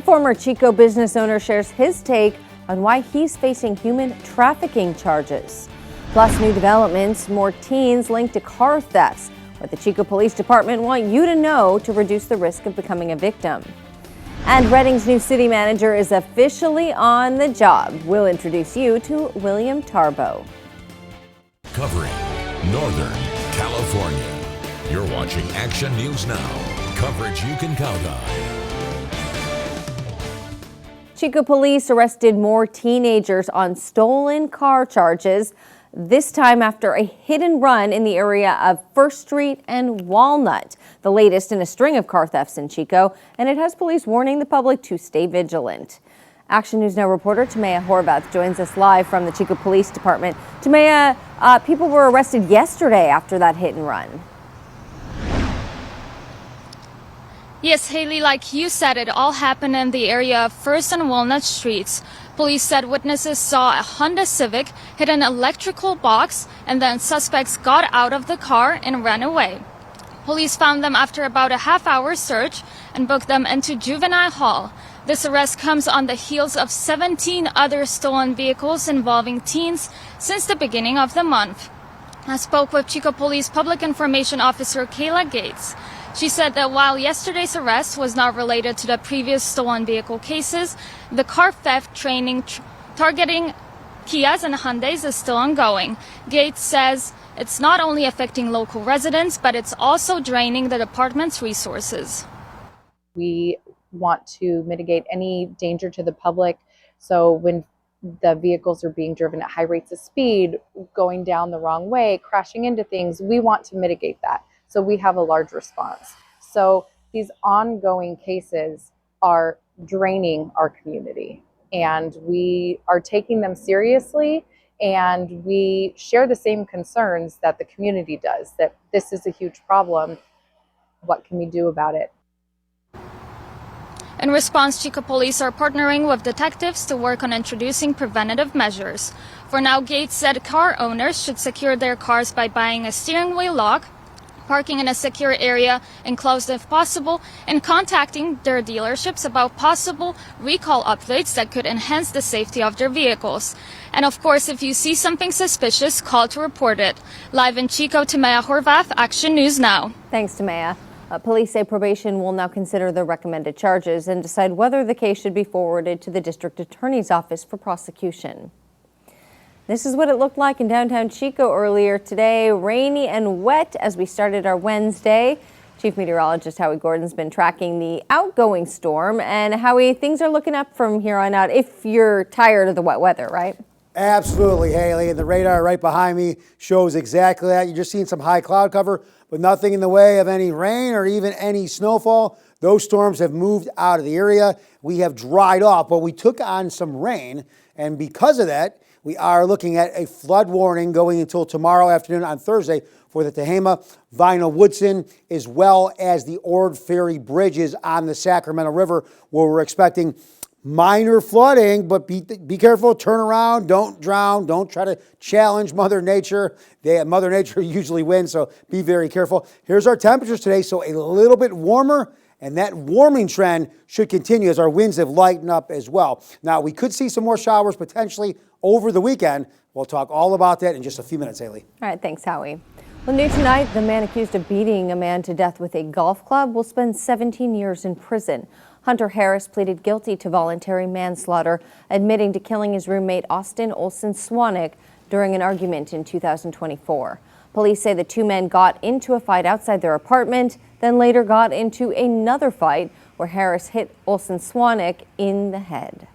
former Chico business owner shares his take on why he's facing human trafficking charges. Plus, new developments, more teens linked to car thefts. What the Chico Police Department want you to know to reduce the risk of becoming a victim. And Redding's new city manager is officially on the job. We'll introduce you to William Tarbo. Covering Northern California. You're watching Action News Now. Coverage you can count on. Chico police arrested more teenagers on stolen car charges, this time after a hit and run in the area of First Street and Walnut, the latest in a string of car thefts in Chico, and it has police warning the public to stay vigilant. Action News Now reporter Tamaya Horvath joins us live from the Chico Police Department. Tamaya, people were arrested yesterday after that hit and run. Yes, Haley, like you said, it all happened in the area of First and Walnut Streets. Police said witnesses saw a Honda Civic hit an electrical box, and then suspects got out of the car and ran away. Police found them after about a half-hour search and booked them into juvenile hall. This arrest comes on the heels of 17 other stolen vehicles involving teens since the beginning of the month. I spoke with Chico Police Public Information Officer Kayla Gates. She said that while yesterday's arrest was not related to the previous stolen vehicle cases, the car theft training targeting Kias and Hyundais is still ongoing. Gates says it's not only affecting local residents, but it's also draining the department's resources. We want to mitigate any danger to the public. So when the vehicles are being driven at high rates of speed, going down the wrong way, crashing into things, we want to mitigate that. So we have a large response. So these ongoing cases are draining our community, and we are taking them seriously, and we share the same concerns that the community does, that this is a huge problem. What can we do about it? In response, Chico Police are partnering with detectives to work on introducing preventative measures. For now, Gates said car owners should secure their cars by buying a steering wheel lock, parking in a secure area enclosed if possible, and contacting their dealerships about possible recall updates that could enhance the safety of their vehicles. And of course, if you see something suspicious, call to report it. Live in Chico, Tamaya Horvath, Action News Now. Thanks, Tamaya. Police say probation will now consider the recommended charges and decide whether the case should be forwarded to the district attorney's office for prosecution. This is what it looked like in downtown Chico earlier today, rainy and wet as we started our Wednesday. Chief Meteorologist Howie Gordon's been tracking the outgoing storm. And Howie, things are looking up from here on out if you're tired of the wet weather, right? Absolutely, Haley. And the radar right behind me shows exactly that. You're just seeing some high cloud cover, but nothing in the way of any rain or even any snowfall. Those storms have moved out of the area. We have dried off, but we took on some rain. And because of that, we are looking at a flood warning going until tomorrow afternoon on Thursday for the Tehama, Vino, Woodson, as well as the Ord Ferry bridges on the Sacramento River, where we're expecting minor flooding, but be careful, turn around, don't drown, don't try to challenge Mother Nature. Mother Nature usually wins, so be very careful. Here's our temperatures today, so a little bit warmer, and that warming trend should continue as our winds have lightened up as well. Now, we could see some more showers potentially over the weekend. We'll talk all about that in just a few minutes, Haley. All right, thanks, Howie. Well, new tonight, the man accused of beating a man to death with a golf club will spend 17 years in prison. Hunter Harris pleaded guilty to voluntary manslaughter, admitting to killing his roommate Austin Olson Swanek during an argument in 2024. Police say the two men got into a fight outside their apartment, then later got into another fight where Harris hit Olson Swanek in the head.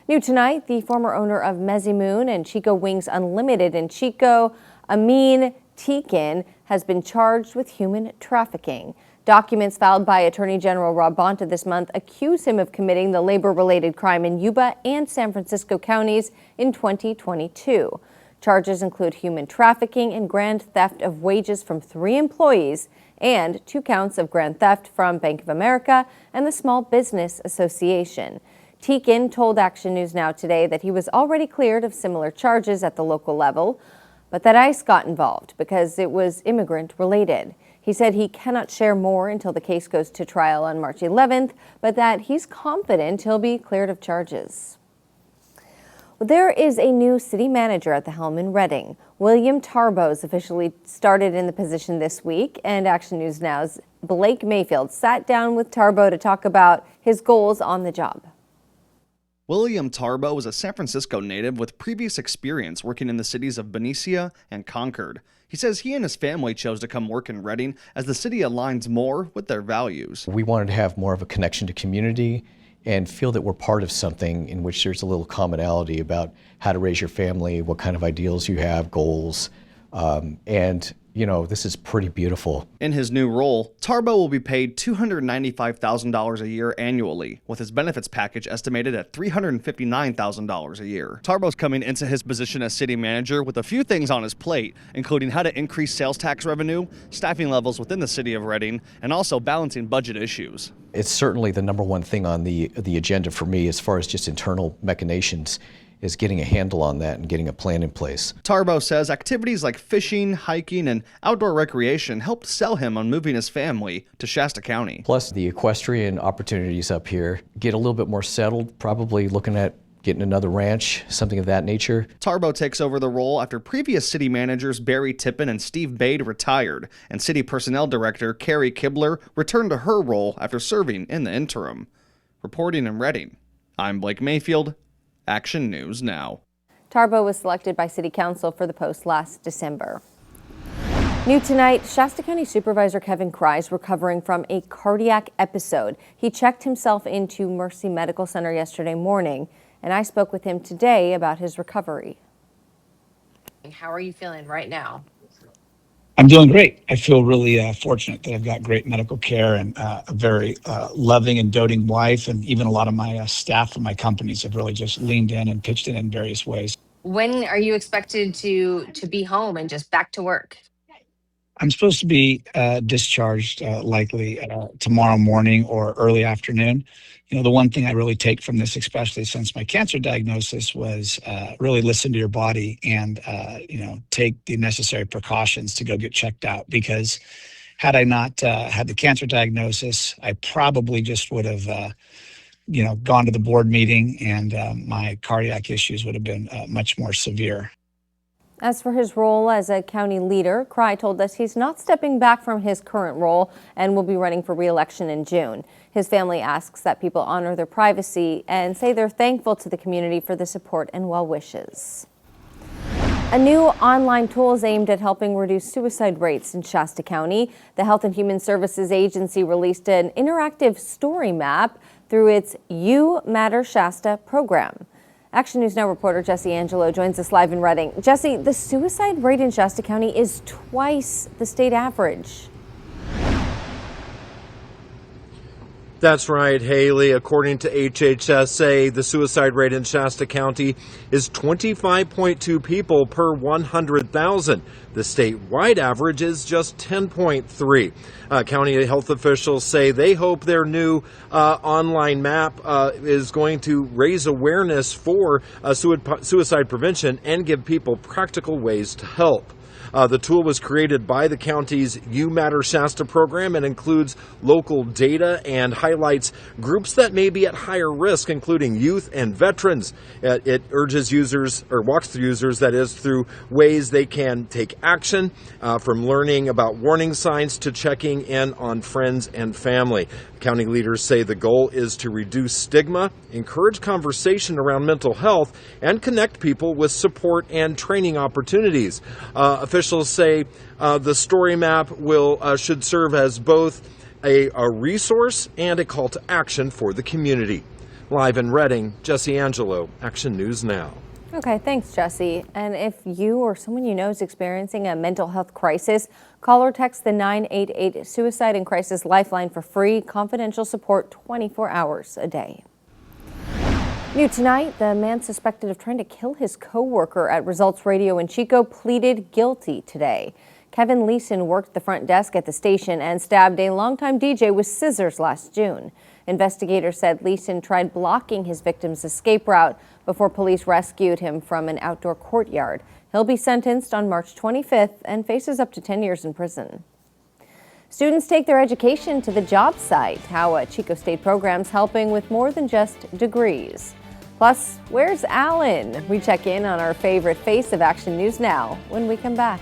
New tonight, the former owner of Mezzimoon and Chico Wings Unlimited in Chico, Amin Tikin, has been charged with human trafficking. Documents filed by Attorney General Rob Bonta this month accuse him of committing the labor-related crime in Yuba and San Francisco counties in 2022. Charges include human trafficking and grand theft of wages from 3 employees and 2 counts of grand theft from Bank of America and the Small Business Association. Tikin told Action News Now today that he was already cleared of similar charges at the local level, but that ICE got involved because it was immigrant-related. He said he cannot share more until the case goes to trial on March 11th, but that he's confident he'll be cleared of charges. Well, there is a new city manager at the helm in Reading. William Tarbo's officially started in the position this week, and Action News Now's Blake Mayfield sat down with Tarbo to talk about his goals on the job. William Tarbo is a San Francisco native with previous experience working in the cities of Benicia and Concord. He says he and his family chose to come work in Reading as the city aligns more with their values. We wanted to have more of a connection to community and feel that we're part of something in which there's a little commonality about how to raise your family, what kind of ideals you have, goals, and this is pretty beautiful. In his new role, Tarbo will be paid $295,000 a year annually, with his benefits package estimated at $359,000 a year. Tarbo's coming into his position as city manager with a few things on his plate, including how to increase sales tax revenue, staffing levels within the city of Reading, and also balancing budget issues. It's certainly the number one thing on the agenda for me as far as just internal machinations is getting a handle on that and getting a plan in place. Tarbo says activities like fishing, hiking, and outdoor recreation helped sell him on moving his family to Shasta County. Plus the equestrian opportunities up here, get a little bit more settled, probably looking at getting another ranch, something of that nature. Tarbo takes over the role after previous city managers Barry Tippin and Steve Bade retired, and city personnel director Carrie Kibler returned to her role after serving in the interim. Reporting in Reading, I'm Blake Mayfield, Action News Now. Tarbo was selected by City Council for the post last December. New tonight, Shasta County Supervisor Kevin Cry is recovering from a cardiac episode. He checked himself into Mercy Medical Center yesterday morning, and I spoke with him today about his recovery. How are you feeling right now? I'm doing great. I feel really fortunate that I've got great medical care and a very loving and doting wife, and even a lot of my staff and my companies have really just leaned in and pitched in various ways. When are you expected to be home and just back to work? I'm supposed to be discharged likely tomorrow morning or early afternoon. The one thing I really take from this, especially since my cancer diagnosis, was really listen to your body and, take the necessary precautions to go get checked out. Because had I not had the cancer diagnosis, I probably just would have, gone to the board meeting, and my cardiac issues would have been much more severe. As for his role as a county leader, Cry told us he's not stepping back from his current role and will be running for re-election in June. His family asks that people honor their privacy and say they're thankful to the community for the support and well wishes. A new online tool is aimed at helping reduce suicide rates in Shasta County. The Health and Human Services Agency released an interactive story map through its You Matter Shasta program. Action News Now reporter Jesse Angelo joins us live in Reading. Jesse, the suicide rate in Shasta County is twice the state average. That's right, Haley. According to HHSA, the suicide rate in Shasta County is 25.2 people per 100,000. The statewide average is just 10.3. County health officials say they hope their new online map is going to raise awareness for suicide prevention and give people practical ways to help. The tool was created by the county's You Matter Shasta program and includes local data and highlights groups that may be at higher risk, including youth and veterans. It urges users, or walks through users, that is, through ways they can take action, from learning about warning signs to checking in on friends and family. County leaders say the goal is to reduce stigma, encourage conversation around mental health, and connect people with support and training opportunities. Officials say the story map should serve as both a resource and a call to action for the community. Live in Reading, Jesse Angelo, Action News Now. Okay, thanks, Jesse. And if you or someone you know is experiencing a mental health crisis, call or text the 988 Suicide and Crisis Lifeline for free confidential support 24 hours a day. New tonight, the man suspected of trying to kill his co-worker at Results Radio in Chico pleaded guilty today. Kevin Leeson worked the front desk at the station and stabbed a longtime DJ with scissors last June. Investigators said Leeson tried blocking his victim's escape route before police rescued him from an outdoor courtyard. He'll be sentenced on March 25th and faces up to 10 years in prison. Students take their education to the job site, how a Chico State program's helping with more than just degrees. Plus, where's Alan? We check in on our favorite face of Action News Now when we come back.